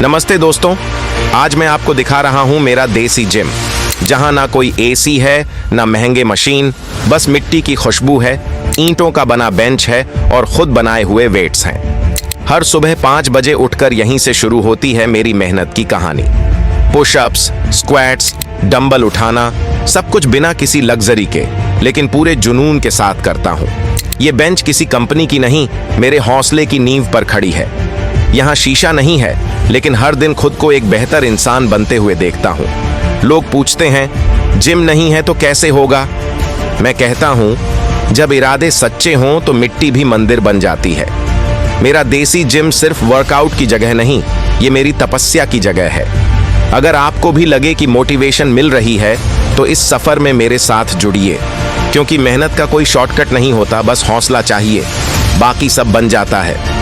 नमस्ते दोस्तों, आज मैं आपको दिखा रहा हूं मेरा देसी जिम, जहां ना कोई एसी है ना महंगे मशीन, बस मिट्टी की खुशबू है, ईंटों का बना बेंच है और खुद बनाए हुए वेट्स हैं। हर सुबह 5 बजे उठकर यहीं से शुरू होती है मेरी मेहनत की कहानी। पुशअप्स, स्क्वाट्स, डंबल उठाना, सब कुछ बिना किसी लग्जरी के, लेकिन पूरे जुनून के साथ करता हूँ। ये बेंच किसी कंपनी की नहीं, मेरे हौसले की नींव पर खड़ी है। यहाँ शीशा नहीं है, लेकिन हर दिन खुद को एक बेहतर इंसान बनते हुए देखता हूँ। लोग पूछते हैं, जिम नहीं है तो कैसे होगा? मैं कहता हूँ, जब इरादे सच्चे हों तो मिट्टी भी मंदिर बन जाती है। मेरा देसी जिम सिर्फ वर्कआउट की जगह नहीं, ये मेरी तपस्या की जगह है। अगर आपको भी लगे कि मोटिवेशन मिल रही है, तो इस सफर में मेरे साथ जुड़िए, क्योंकि मेहनत का कोई शॉर्टकट नहीं होता, बस हौसला चाहिए, बाकी सब बन जाता है।